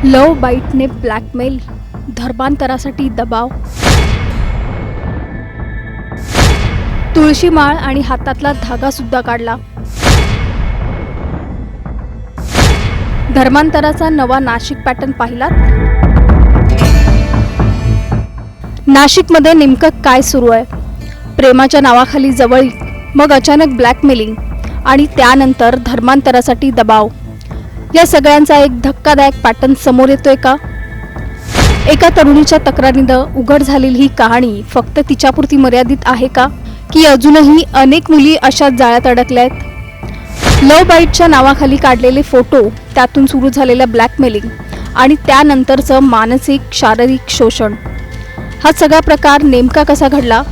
लव बाईटने blackmail, धर्मांतरासाठी दबाव, तुळशी माळ आणि हातातला धागा सुद्धा काढला. धर्मांतराचा नवा नाशिक पॅटर्न पाहिलात? नाशिकमध्ये नेमकं काय सुरू आहे? प्रेमाच्या नावाखाली जवळीक, मग अचानक ब्लॅकमेलिंग आणि त्यानंतर धर्मांतरासाठी दबाव. या सगळ्यांचा एक धक्कादायक पॅटर्न समोर येतोय का? एका तरुणीच्या तक्रारीनं उघड झालेली ही कहाणी फक्त तिच्यापुरती मर्यादित आहे का, की अजूनही अनेक मुली अशाच जाळ्यात अडकल्या आहेत? लव बाईटच्या नावाखाली काढलेले फोटो, त्यातून सुरू झालेलं ब्लॅकमेलिंग आणि त्यानंतरचं मानसिक शारीरिक शोषण, हा सगळा प्रकार नेमका कसा घडला?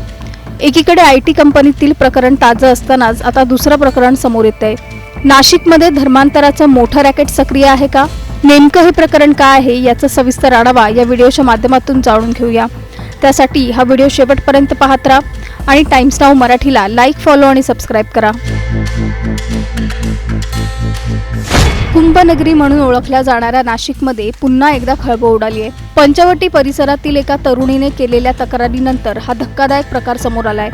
एकीकडे IT कंपनीतील प्रकरण ताजं असतानाच आता दुसरं प्रकरण समोर येतंय. नाशिकमध्ये धर्मांतराचं मोठं रॅकेट सक्रिय आहे का? नेमकं हे प्रकरण काय आहे याचा सविस्तर आढावा या व्हिडिओच्या माध्यमातून जाणून घेऊया. त्यासाठी हा व्हिडिओ शेवटपर्यंत पाहत राहा आणि टाइम्स नाऊ मराठीला लाईक, फॉलो आणि सबस्क्राईब करा. कुंभनगरी म्हणून ओळखल्या जाणाऱ्या नाशिकमध्ये पुन्हा एकदा खळबळ उडाली आहे. पंचवटी परिसरातील एका तरुणीने केलेल्या तक्रारीनंतर हा धक्कादायक प्रकार समोर आलाय.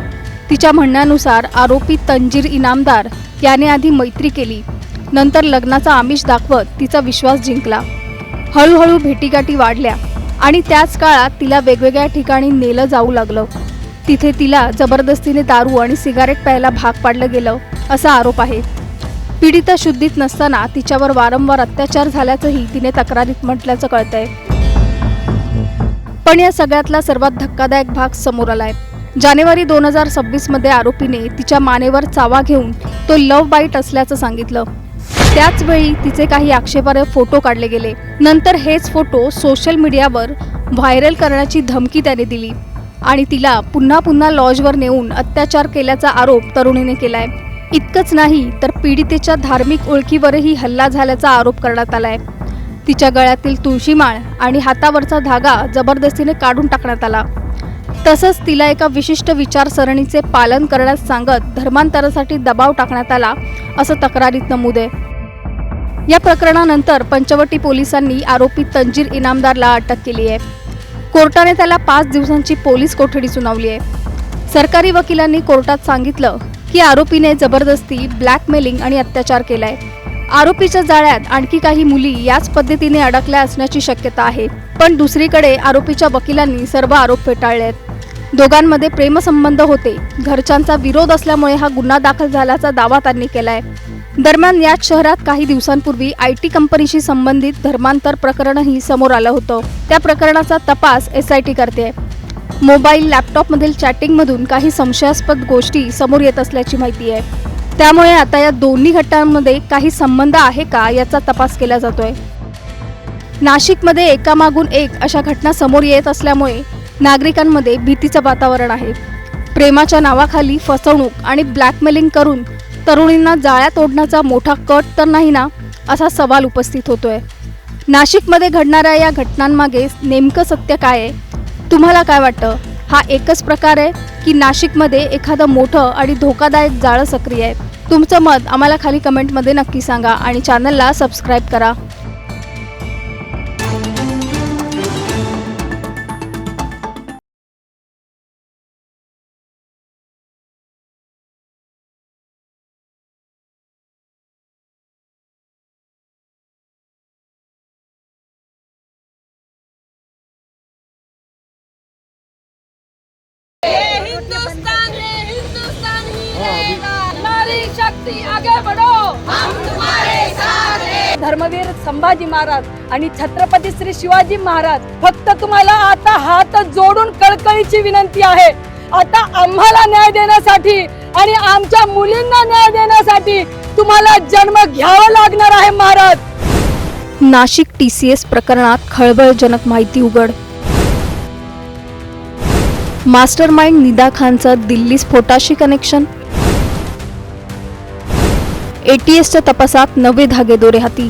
तिच्या म्हणण्यानुसार आरोपी तंजीर इनामदार याने आधी मैत्री केली, नंतर लग्नाचा आमिष दाखवत तिचा विश्वास जिंकला. हळूहळू भेटीगाठी वाढल्या आणि त्याच काळात तिला वेगवेगळ्या ठिकाणी नेलं जाऊ लागलं. तिथे तिला जबरदस्तीने दारू आणि सिगारेट प्यायला भाग पाडलं गेलं असा आरोप आहे. पीडिता शुद्धीत नसताना तिच्यावर वारंवार अत्याचार झाल्याचंही तिने तक्रारीत म्हटल्याचं कळतंय. पण या सगळ्यातला सर्वात धक्कादायक भाग समोर आलाय. जानेवारी 2026 मध्ये आरोपीने तिच्या मानेवर चावा घेऊन तो लव बाईट असल्याचं सांगितलं. त्याच वेळी तिचे काही आक्षेपार्ह फोटो काढले गेले. नंतर हेच फोटो सोशल मीडियावर व्हायरल करण्याची धमकी त्याने दिली आणि तिला पुन्हा पुन्हा लॉजवर नेऊन अत्याचार केल्याचा आरोप तरुणीने केलाय. इतकंच नाही तर पीडितेच्या धार्मिक ओळखीवरही हल्ला झाल्याचा आरोप करण्यात आलाय. तिच्या गळ्यातील तुळशी माळ आणि हातावरचा धागा जबरदस्तीने काढून टाकण्यात आला. तसंच तिला एका विशिष्ट विचारसरणीचे पालन करण्यास सांगत धर्मांतरासाठी दबाव टाकण्यात आला असं तक्रारीत नमूद आहे. या प्रकरणानंतर पंचवटी पोलिसांनी आरोपी तंजीर इनामदारला अटक केली आहे. कोर्टाने त्याला 5 दिवसांची पोलीस कोठडी सुनावली आहे. सरकारी वकिलांनी कोर्टात सांगितलं की आरोपीने जबरदस्ती, ब्लॅकमेलिंग आणि अत्याचार केलाय. आरोपीच्या जाळ्यात आणखी काही मुली याच पद्धतीने अडकल्या असण्याची शक्यता आहे. पण दुसरीकडे आरोपीच्या वकिलांनी सर्व आरोप फेटाळले आहेत. दोघांमध्ये प्रेमसंबंध होते, घरच्यांचा विरोध असल्यामुळे हा गुन्हा दाखल झाल्याचा दावा त्यांनी केलाय. दरम्यान याच शहरात काही दिवसांपूर्वी IT कंपनीशी संबंधित धर्मांतर प्रकरणही समोर आलं होतं. त्या प्रकरणाचा तपास SIT करते. मोबाईल, लॅपटॉपमधील चॅटिंगमधून काही संशयास्पद गोष्टी समोर येत असल्याची माहिती आहे. त्यामुळे आता या दोन्ही घटनांमध्ये काही संबंध आहे का याचा तपास केला जातोय. नाशिकमध्ये एकामागून एक अशा घटना समोर येत असल्यामुळे नागरिकांमध्ये भीतीचं वातावरण आहे. प्रेमाच्या नावाखाली फसवणूक आणि ब्लॅकमेलिंग करून तरुणींना जाळ्यात ओढण्याचा मोठा कट तर नाही ना, असा सवाल उपस्थित होतोय. नाशिकमध्ये घडणाऱ्या या घटनांमागे नेमकं सत्य काय आहे? तुम्हाला काय वाटतं? हा एकच प्रकार आहे की नाशिकमध्ये एखादं मोठं आणि धोकादायक जाळं सक्रिय आहे? तुमचं मत आम्हाला खाली कमेंटमध्ये नक्की सांगा आणि चॅनलला सबस्क्राईब करा. हिंदुस्तान ही रहेगा, नारी शक्ति आगे बढ़ो, हम तुम्हारे साथ हैं. धर्मवीर संभाजी महाराज आणि छत्रपती श्री शिवाजी महाराज, फक्त तुम्हाला आता हात जोडून कळकळीची विनंती आहे. आता आम्हाला न्याय देण्यासाठी आणि आमच्या मुलींना न्याय देण्यासाठी तुम्हाला जन्म घ्यावा लागणार आहे महाराज. नाशिक TCS प्रकरणात खळबळजनक माहिती उघड. मास्टरमाइंड निदा खानचं दिल्ली स्फोटाशी कनेक्शन. ATSच्या तपासात नवे धागेदोरे हाती.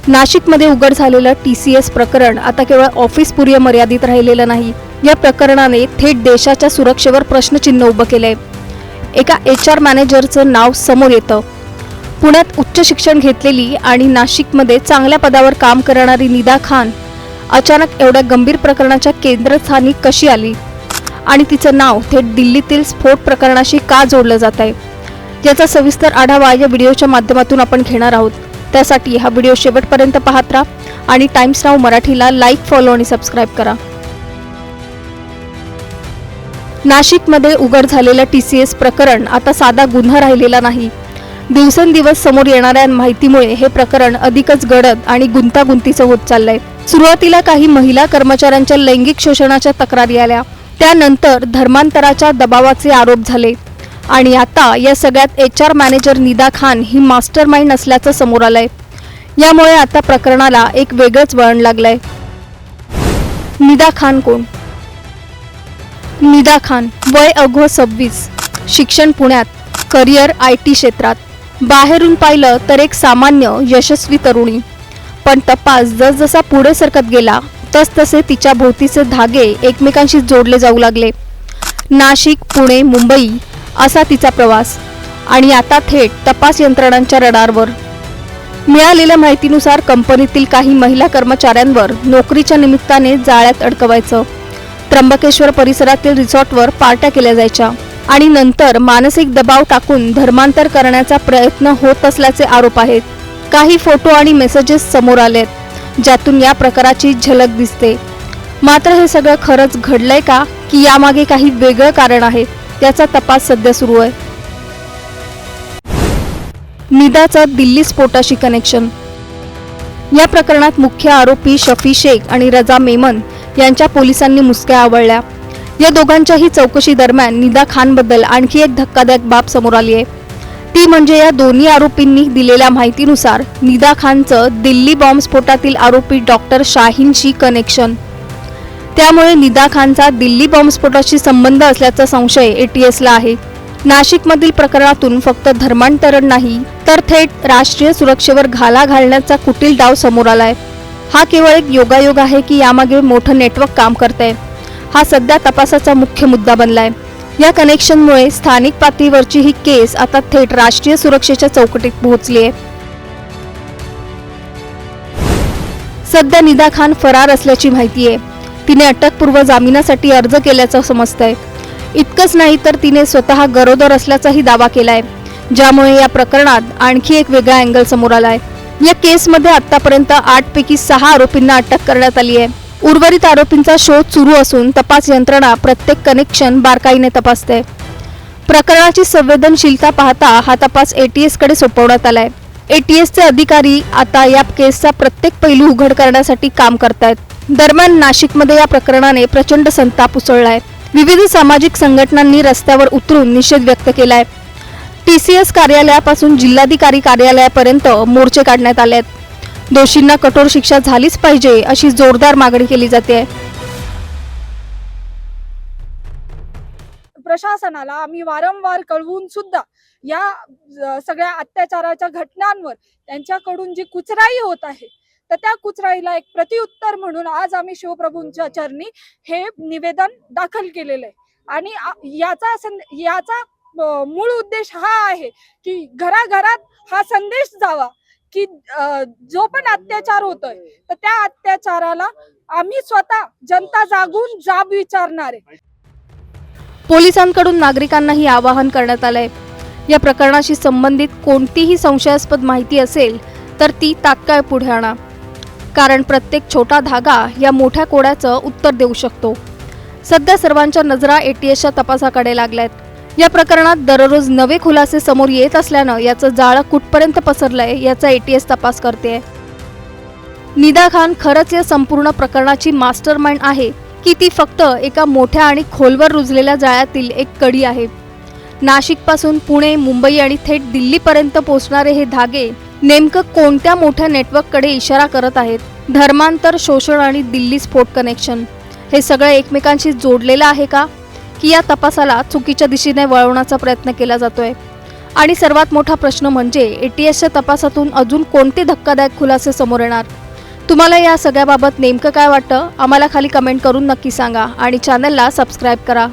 नाशिकमध्ये उघड झालेलं TCS प्रकरण आता केवळ ऑफिसपुर्य मर्यादित राहिलेलं नाही. या प्रकरणाने थेट देशाच्या सुरक्षेवर प्रश्नचिन्ह उभं केलंय. एका HR मॅनेजरचं नाव समोर येतं. पुण्यात उच्च शिक्षण घेतलेली आणि नाशिकमध्ये चांगल्या पदावर काम करणारी निदा खान अचानक एवढ्या गंभीर प्रकरणाच्या केंद्रस्थानी कशी आली आणि तिचं नाव थेट दिल्लीतील स्फोट प्रकरणाशी का जोडलं जात आहे याचा सविस्तर आढावा या व्हिडिओच्या माध्यमातून आपण घेणार आहोत। त्यासाठी हा व्हिडिओ शेवटपर्यंत पाहत राहा आणि टाइम्स नाऊ मराठीला लाईक, फॉलो आणि सबस्क्राईब करा। नाशिकमध्ये उघड झालेलं TCS प्रकरण आता साधा गुन्हा राहिलेला नाही। दिवसेंदिवस समोर येणाऱ्या माहितीमुळे हे प्रकरण अधिकच गडद आणि गुंतागुंतीचं होत चाललंय। सुरुवातीला काही महिला कर्मचाऱ्यांच्या लैंगिक शोषणाच्या तक्रारी आल्या, त्यानंतर धर्मांतराच्या दबावाचे आरोप झाले आणि आता या सगळ्यात HR मॅनेजर निदा खान ही मास्टरमाइंड असल्याचं समोर आलंय। यामुळे आता प्रकरणाला एक वेगळंच वळण लागलंय। निदा खान कोण? निदा खान वय अवघं 26, शिक्षण पुण्यात, करिअर IT क्षेत्रात। बाहेरून पाहिलं तर एक सामान्य यशस्वी तरुणी, पण तपास जसजसा पुढे सरकत गेला तसतसे तिच्या भोवतीचे धागे एकमेकांशी जोडले जाऊ लागले। नाशिक, पुणे, मुंबई असा तिचा प्रवास आणि आता थेट तपास यंत्रणांच्या रडारवर। मिळालेल्या माहितीनुसार कंपनीतील काही महिला कर्मचाऱ्यांवर नोकरीच्या निमित्ताने जाळ्यात अडकवायचं, त्र्यंबकेश्वर परिसरातील रिसॉर्टवर पार्ट्या केल्या जायच्या आणि नंतर मानसिक दबाव टाकून धर्मांतर करण्याचा प्रयत्न होत असल्याचे आरोप आहेत। काही फोटो आणि मेसेजेस समोर आलेत ज्यातून या प्रकाराची झलक दिसते। मात्र हे सगळं खरंच घडलंय का की यामागे काही वेगळं कारण आहे याचा तपास सध्या सुरू आहे। निदाचं दिल्ली स्फोटाशी कनेक्शन। या प्रकरणात मुख्य आरोपी शफी शेख आणि रजा मेमन यांच्या पोलिसांनी मुसक्या आवळल्या। या दोघांच्याही चौकशी दरम्यान निदा खानबद्दल आणखी एक धक्कादायक बाब समोर आली आहे। ती म्हणजे या दोन्ही आरोपींनी दिलेल्या माहितीनुसार निदा खानचं दिल्ली बॉम्बस्फोटातील आरोपी डॉक्टर शाहीनशी कनेक्शन। त्यामुळे निदा खानचा दिल्ली बॉम्बस्फोटाशी संबंध असल्याचा संशय ATSला आहे। नाशिकमधील प्रकरणातून फक्त धर्मांतरण नाही तर थेट राष्ट्रीय सुरक्षेवर घाला घालण्याचा कुटील डाव समोर आलाय। हा केवळ एक योगायोग आहे की यामागे मोठं नेटवर्क काम करतंय, हा सध्या तपासाचा मुख्य मुद्दा बनलाय। या कनेक्शनमुळे स्थानिक पातळीवरची ही केस आता थेट राष्ट्रीय सुरक्षेच्या चौकटीत पोहोचली आहे। सध्या निदा खान फरार असल्याची माहिती आहे। तिने अटकपूर्व जामिनासाठी अर्ज केल्याचं समजतंय। इतकंच नाही तर तिने स्वतः गरोदर असल्याचाही दावा केलाय, ज्यामुळे या प्रकरणात आणखी एक वेगळा अँगल समोर आलाय। या केसमध्ये आतापर्यंत 8 पैकी 6 आरोपींना अटक करण्यात आली आहे। उर्वरित आरोपींचा शोध सुरू असून तपास यंत्रणा प्रत्येक कनेक्शन बारकाईने तपासते। प्रकरणाची संवेदनशीलता पाहता हा तपास ATSकडे सोपवण्यात आलाय। ATSचे अधिकारी आता या केसचा प्रत्येक पैलू उघड करण्यासाठी काम करतायत। दरम्यान नाशिकमध्ये या प्रकरणाने प्रचंड संताप उसळलाय। विविध सामाजिक संघटनांनी रस्त्यावर उतरून निषेध व्यक्त केलाय। TCS कार्यालयापासून जिल्हाधिकारी कार्यालयापर्यंत मोर्चे काढण्यात आलेत। दोषींना कठोर शिक्षा झालीच पाहिजे अशी जोरदार मागणी केली जाते। प्रशासनाला आम्ही वारंवार कळवून सुद्धा या सगळ्या अत्याचाराच्या घटनांवर त्यांच्याकडून जी कुचराई होत आहे तर त्या कुचराईला एक प्रत्युत्तर म्हणून आज आम्ही शिवप्रभूंच्या चरणी हे निवेदन दाखल केलेलं आहे। आणि याचा मूळ उद्देश हा आहे की घराघरात हा संदेश जावा की जो पण अत्याचार होतोय तर त्या अत्याचाराला आम्ही स्वतः जनता जागून जाब विचारणार आहे। पोलिसांकडून नागरिकांनाही आवाहन करण्यात आलंय, या प्रकरणाशी संबंधित कोणतीही संशयास्पद माहिती असेल तर ती तात्काळ पुढे आणा, कारण प्रत्येक छोटा धागा या मोठ्या कोड्याचं उत्तर देऊ शकतो। सध्या सर्वांच्या नजरा ATSच्या तपासाकडे लागल्यात। या प्रकरणात दररोज नवे खुलासे समोर येत असल्यानं याचं जाळं कुठपर्यंत पसरलंय याचा ATS तपास करतेय। निदा खान खरंच या संपूर्ण प्रकरणाची मास्टरमाइंड आहे की ती फक्त एका मोठ्या आणि खोलवर रुजलेल्या जाळ्यातील एक कडी आहे? नाशिकपासून पुणे, मुंबई आणि थेट दिल्लीपर्यंत पोहोचणारे हे धागे नेमकं कोणत्या मोठ्या नेटवर्ककडे इशारा करत आहेत? धर्मांतर, शोषण आणि दिल्ली स्फोट कनेक्शन हे सगळे एकमेकांशी जोडलेलं आहे का की या तपासाला चुकीच्या दिशेने वळवण्याचा प्रयत्न केला जातोय? आणि सर्वात मोठा प्रश्न म्हणजे ATSच्या तपासातून अजून कोणते धक्कादायक खुलासे समोर येणार? तुम्हाला या सगळ्याबाबत नेमकं काय वाटतं? आम्हाला खाली कमेंट करून नक्की सांगा आणि चॅनलला सबस्क्राईब करा।